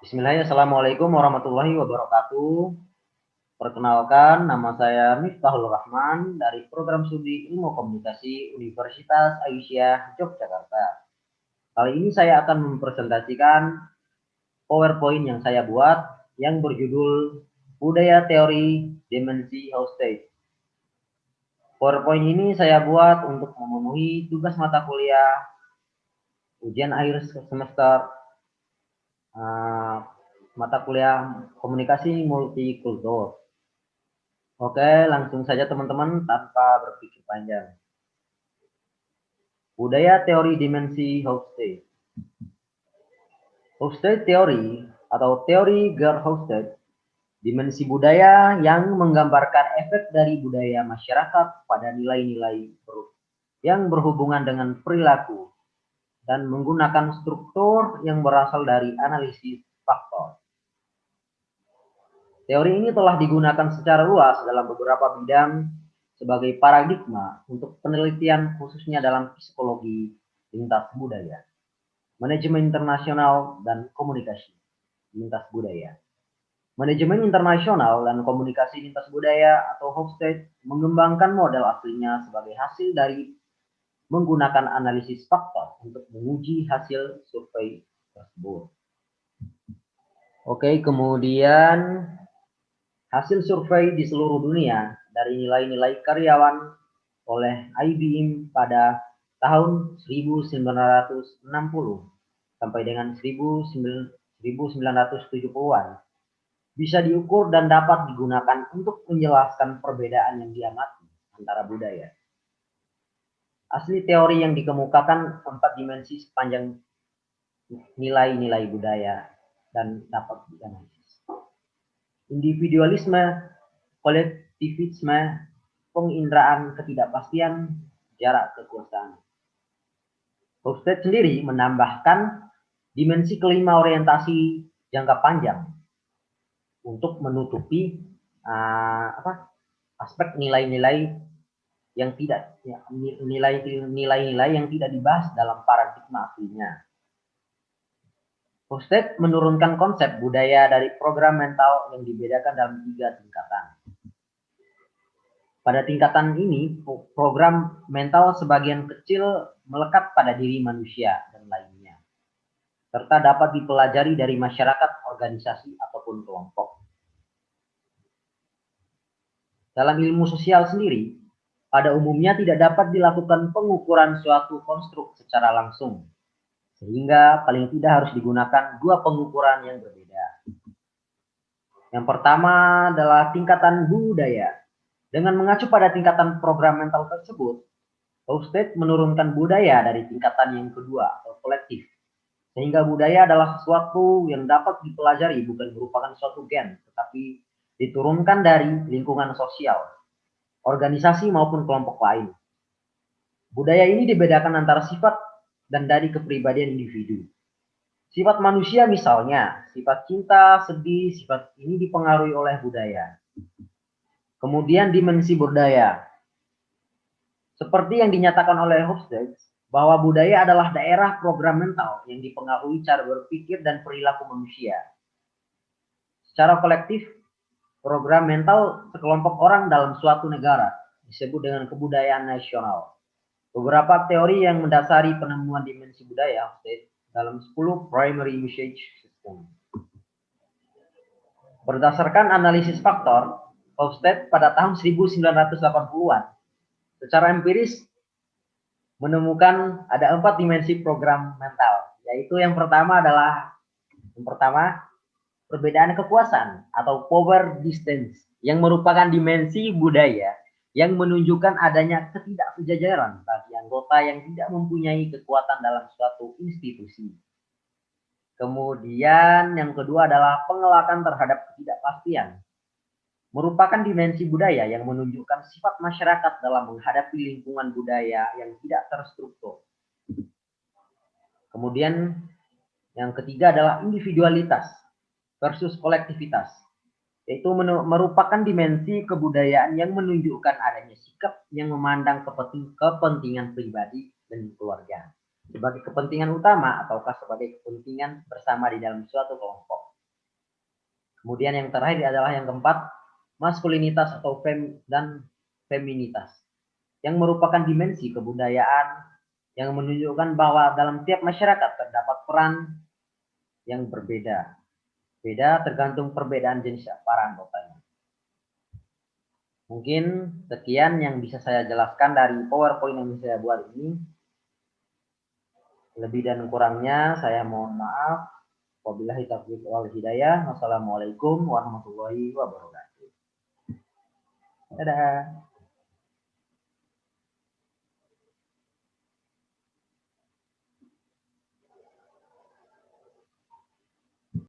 Bismillahirrahmanirrahim. Assalamualaikum warahmatullahi wabarakatuh. Perkenalkan, nama saya Miftahul Rahman dari Program Studi Ilmu Komunikasi Universitas Aisyah Yogyakarta. Kali ini saya akan mempresentasikan PowerPoint yang saya buat yang berjudul Budaya Teori Dimensi Hostage. PowerPoint ini saya buat untuk memenuhi tugas mata kuliah ujian akhir semester mata kuliah komunikasi multikultur. Oke, langsung saja teman-teman tanpa berpikir panjang. Budaya teori dimensi Hofstede. Hofstede teori atau teori Gerhofstede, dimensi budaya yang menggambarkan efek dari budaya masyarakat pada nilai-nilai yang berhubungan dengan perilaku dan menggunakan struktur yang berasal dari analisis faktor. Teori ini telah digunakan secara luas dalam beberapa bidang sebagai paradigma untuk penelitian khususnya dalam psikologi lintas budaya, manajemen internasional, dan komunikasi lintas budaya. Manajemen internasional dan komunikasi lintas budaya atau Hofstede mengembangkan model aslinya sebagai hasil dari menggunakan analisis faktor untuk menguji hasil survei tersebut. Oke, kemudian hasil survei di seluruh dunia dari nilai-nilai karyawan oleh IBM pada tahun 1960 sampai dengan 1970-an bisa diukur dan dapat digunakan untuk menjelaskan perbedaan yang diamati antara budaya. Asli teori yang dikemukakan 4 dimensi sepanjang nilai-nilai budaya dan dapat dianalisis. Individualisme, kolektivisme, penginderaan ketidakpastian, jarak kekuasaan. Hofstede sendiri menambahkan dimensi kelima orientasi jangka panjang untuk menutupi aspek nilai-nilai yang tidak nilai-nilai yang tidak dibahas dalam paradigma aslinya. Hofstede menurunkan konsep budaya dari program mental yang dibedakan dalam 3 tingkatan. Pada tingkatan ini, program mental sebagian kecil melekat pada diri manusia dan lainnya, serta dapat dipelajari dari masyarakat, organisasi, ataupun kelompok. Dalam ilmu sosial sendiri, pada umumnya tidak dapat dilakukan pengukuran suatu konstruk secara langsung, sehingga paling tidak harus digunakan 2 pengukuran yang berbeda. Yang pertama adalah tingkatan budaya. Dengan mengacu pada tingkatan program mental tersebut, Hofstede menurunkan budaya dari tingkatan yang kedua atau kolektif, sehingga budaya adalah sesuatu yang dapat dipelajari bukan merupakan suatu gen, tetapi diturunkan dari lingkungan sosial, organisasi maupun kelompok lain. Budaya ini dibedakan antara sifat dan dari kepribadian individu. Sifat manusia misalnya, sifat cinta, sedih, sifat ini dipengaruhi oleh budaya. Kemudian dimensi budaya. Seperti yang dinyatakan oleh Hofstede, bahwa budaya adalah daerah program mental yang dipengaruhi cara berpikir dan perilaku manusia. Secara kolektif, program mental sekelompok orang dalam suatu negara disebut dengan kebudayaan nasional. Beberapa teori yang mendasari penemuan dimensi budaya Hofstede dalam 10 primary usage system. Berdasarkan analisis faktor, Hofstede pada tahun 1980-an secara empiris menemukan ada 4 dimensi program mental, yaitu yang pertama perbedaan kekuasaan atau power distance yang merupakan dimensi budaya yang menunjukkan adanya ketidaksejajaran bagi anggota yang tidak mempunyai kekuatan dalam suatu institusi. Kemudian yang kedua adalah pengelakan terhadap ketidakpastian, merupakan dimensi budaya yang menunjukkan sifat masyarakat dalam menghadapi lingkungan budaya yang tidak terstruktur. Kemudian yang ketiga adalah individualitas versus kolektivitas, yaitu merupakan dimensi kebudayaan yang menunjukkan adanya sikap yang memandang kepentingan pribadi dan keluarga sebagai kepentingan utama ataukah sebagai kepentingan bersama di dalam suatu kelompok. Kemudian yang terakhir adalah yang keempat, maskulinitas atau dan feminitas, yang merupakan dimensi kebudayaan yang menunjukkan bahwa dalam tiap masyarakat terdapat peran yang berbeda. Beda tergantung perbedaan jenis para anggotanya. Mungkin sekian yang bisa saya jelaskan dari PowerPoint yang saya buat ini. Lebih dan kurangnya saya mohon maaf. Wabillahi taufiq wal hidayah. Wassalamualaikum warahmatullahi wabarakatuh. Dadah.